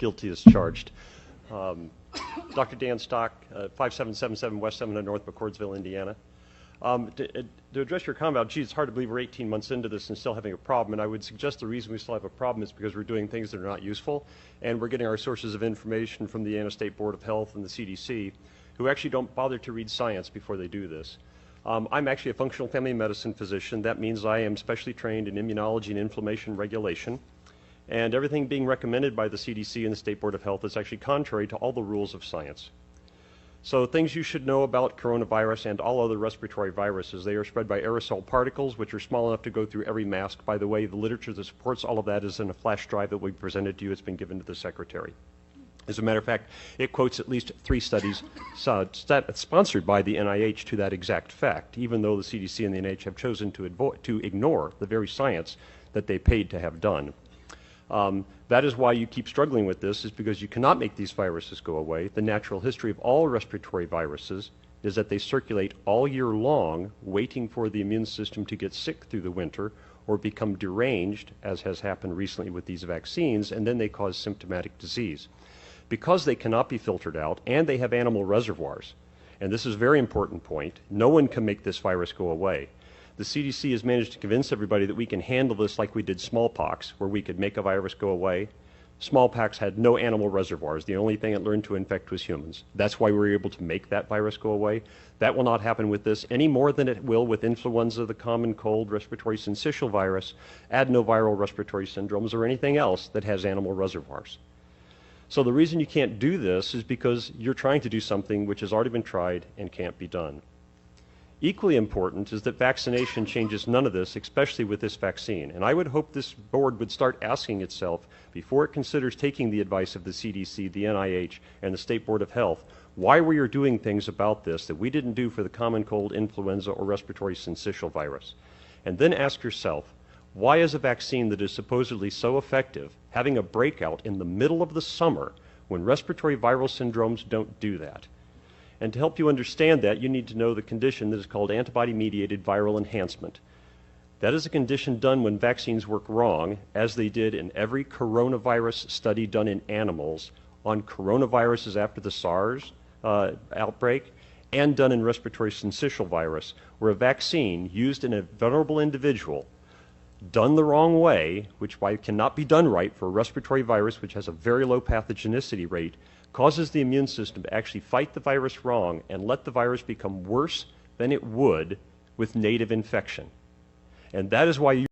guilty as charged. Dr. Dan Stock, 5777 West 700 North, McCordsville, Indiana. To address your comment about, gee, it's hard to believe we're 18 months into this and still having a problem, and I would suggest the reason we still have a problem is because we're doing things that are not useful, and we're getting our sources of information from the Indiana State Board of Health and the CDC, who actually don't bother to read science before they do this. I'm actually a functional family medicine physician. That means I am specially trained in immunology and inflammation regulation, and everything being recommended by the CDC and the State Board of Health is actually contrary to all the rules of science. So things you should know about coronavirus and all other respiratory viruses: they are spread by aerosol particles, which are small enough to go through every mask. By the way, the literature that supports all of that is in a flash drive that we presented to you. It's been given to the Secretary. As a matter of fact, it quotes at least 3 studies sponsored by the NIH to that exact fact, even though the CDC and the NIH have chosen to ignore the very science that they paid to have done. That is why you keep struggling with this, is because you cannot make these viruses go away. The natural history of all respiratory viruses is that they circulate all year long, waiting for the immune system to get sick through the winter or become deranged, as has happened recently with these vaccines, and then they cause symptomatic disease. Because they cannot be filtered out, and they have animal reservoirs, and this is a very important point, no one can make this virus go away. The CDC has managed to convince everybody that we can handle this like we did smallpox, where we could make a virus go away. Smallpox had no animal reservoirs. The only thing it learned to infect was humans. That's why we were able to make that virus go away. That will not happen with this any more than it will with influenza, the common cold, respiratory syncytial virus, adenoviral respiratory syndromes, or anything else that has animal reservoirs. So the reason you can't do this is because you're trying to do something which has already been tried and can't be done. Equally important is that vaccination changes none of this, especially with this vaccine. And I would hope this board would start asking itself, before it considers taking the advice of the CDC, the NIH, and the State Board of Health, why we are doing things about this that we didn't do for the common cold, influenza, or respiratory syncytial virus. And then ask yourself, why is a vaccine that is supposedly so effective having a breakout in the middle of the summer when respiratory viral syndromes don't do that? And to help you understand that, you need to know the condition that is called antibody-mediated viral enhancement. That is a condition done when vaccines work wrong, as they did in every coronavirus study done in animals on coronaviruses after the SARS outbreak, and done in respiratory syncytial virus, where a vaccine used in a vulnerable individual done the wrong way, which cannot be done right for a respiratory virus which has a very low pathogenicity rate, causes the immune system to actually fight the virus wrong and let the virus become worse than it would with native infection. And that is why you